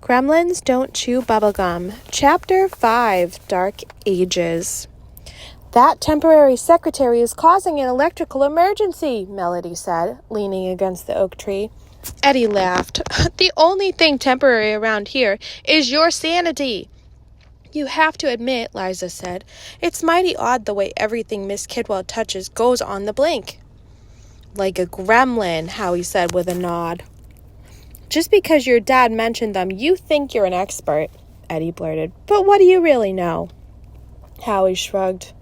Gremlins Don't Chew Bubblegum, Chapter 5, Dark Ages. That temporary secretary is causing an electrical emergency, Melody said, leaning against the oak tree. Eddie laughed. The only thing temporary around here is your sanity. You have to admit, Liza said, it's mighty odd the way everything Miss Kidwell touches goes on the blink. Like a gremlin, Howie said with a nod. Just because your dad mentioned them, you think you're an expert, Eddie blurted. But what do you really know? Howie shrugged.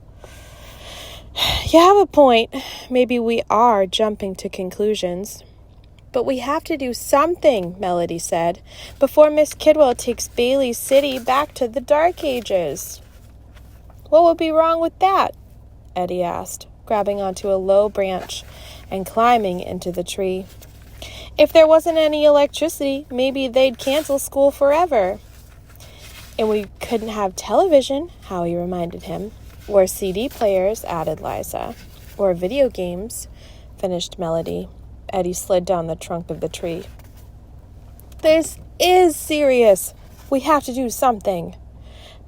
You have a point. Maybe we are jumping to conclusions. But we have to do something, Melody said, before Miss Kidwell takes Bailey City back to the Dark Ages. What would be wrong with that? Eddie asked, grabbing onto a low branch and climbing into the tree. If there wasn't any electricity, maybe they'd cancel school forever. And we couldn't have television, Howie reminded him. Or CD players, added Liza. Or video games, finished Melody. Eddie slid down the trunk of the tree. This is serious. We have to do something.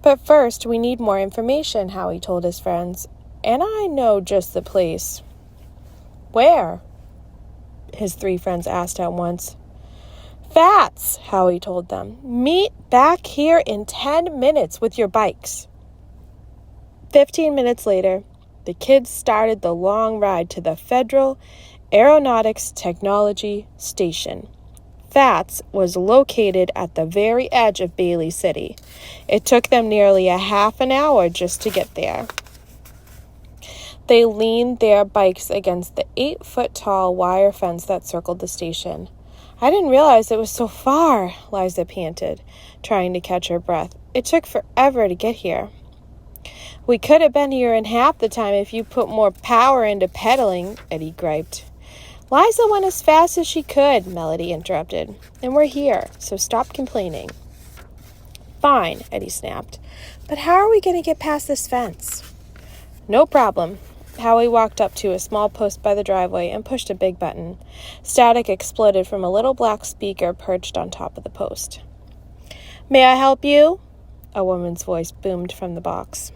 But first, we need more information, Howie told his friends. And I know just the place. Where? His three friends asked at once. Fats, Howie told them. Meet back here in 10 minutes with your bikes. 15 minutes later, the kids started the long ride to the Federal Aeronautics Technology Station. Fats was located at the very edge of Bailey City. It took them nearly a half an hour just to get there. They leaned their bikes against the 8-foot-tall wire fence that circled the station. I didn't realize it was so far, Liza panted, trying to catch her breath. It took forever to get here. We could have been here in half the time if you put more power into pedaling, Eddie griped. Liza went as fast as she could, Melody interrupted. And we're here, so stop complaining. Fine, Eddie snapped. But how are we going to get past this fence? No problem. Howie walked up to a small post by the driveway and pushed a big button. Static exploded from a little black speaker perched on top of the post. May I help you? A woman's voice boomed from the box.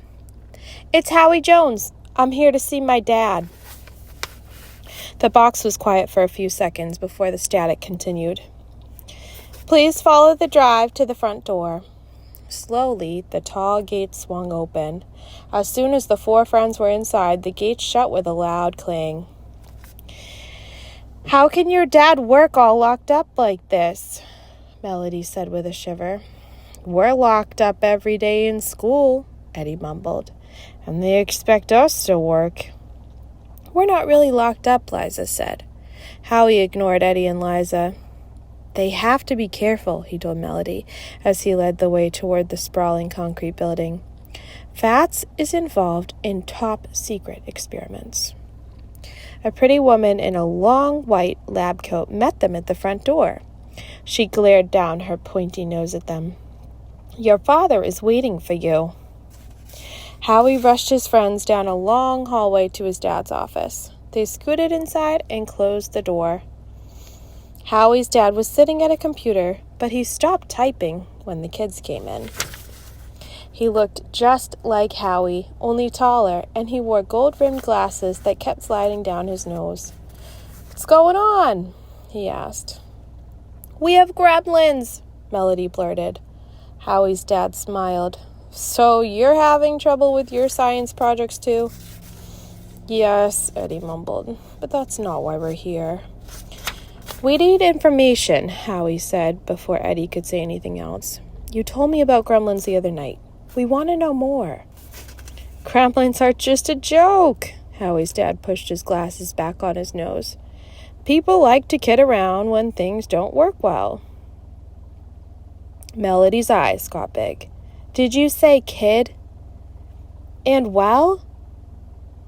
It's Howie Jones. I'm here to see my dad. The box was quiet for a few seconds before the static continued. Please follow the drive to the front door. Slowly, the tall gate swung open. As soon as the four friends were inside, the gate shut with a loud clang. How can your dad work all locked up like this? Melody said with a shiver. We're locked up every day in school, Eddie mumbled, and they expect us to work. We're not really locked up, Liza said. Howie ignored Eddie and Liza. They have to be careful, he told Melody, as he led the way toward the sprawling concrete building. Fats is involved in top-secret experiments. A pretty woman in a long white lab coat met them at the front door. She glared down her pointy nose at them. Your father is waiting for you. Howie rushed his friends down a long hallway to his dad's office. They scooted inside and closed the door. Howie's dad was sitting at a computer, but he stopped typing when the kids came in. He looked just like Howie, only taller, and he wore gold-rimmed glasses that kept sliding down his nose. What's going on? He asked. We have gremlins, Melody blurted. Howie's dad smiled. So you're having trouble with your science projects too? Yes, Eddie mumbled, but that's not why we're here. We need information, Howie said before Eddie could say anything else. You told me about gremlins the other night. We want to know more. Gremlins are just a joke. Howie's dad pushed his glasses back on his nose. People like to kid around when things don't work well. Melody's eyes got big. Did you say kid? And well?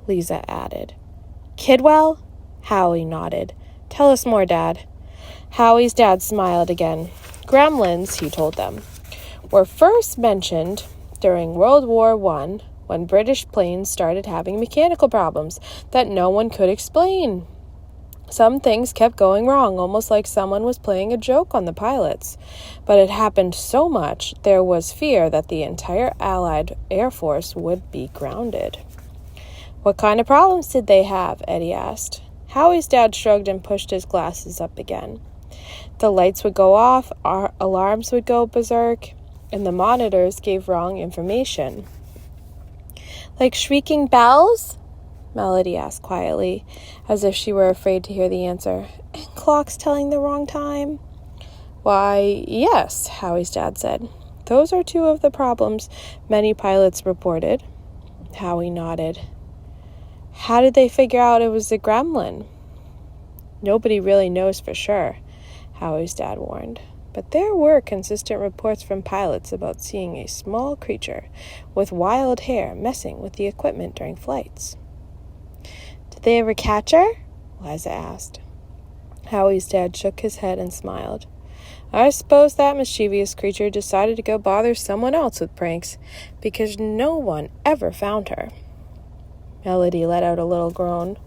Liza added. Kidwell? Howie nodded. Tell us more, Dad. Howie's dad smiled again. Gremlins, he told them, were first mentioned during World War I when British planes started having mechanical problems that no one could explain. Some things kept going wrong, almost like someone was playing a joke on the pilots. But it happened so much, there was fear that the entire Allied Air Force would be grounded. "What kind of problems did they have?" Eddie asked. Howie's dad shrugged and pushed his glasses up again. The lights would go off, our alarms would go berserk, and the monitors gave wrong information. "Like shrieking bells?" Melody asked quietly, as if she were afraid to hear the answer. "And clocks telling the wrong time?" "Why, yes," Howie's dad said. "Those are two of the problems many pilots reported." Howie nodded. "How did they figure out it was a gremlin?" "Nobody really knows for sure," Howie's dad warned. But there were consistent reports from pilots about seeing a small creature with wild hair messing with the equipment during flights. "Did they ever catch her?" Liza asked. Howie's dad shook his head and smiled. "I suppose that mischievous creature decided to go bother someone else with pranks, because no one ever found her." Melody let out a little groan.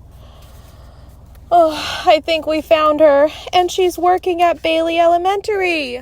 "Oh, I think we found her, and she's working at Bailey Elementary."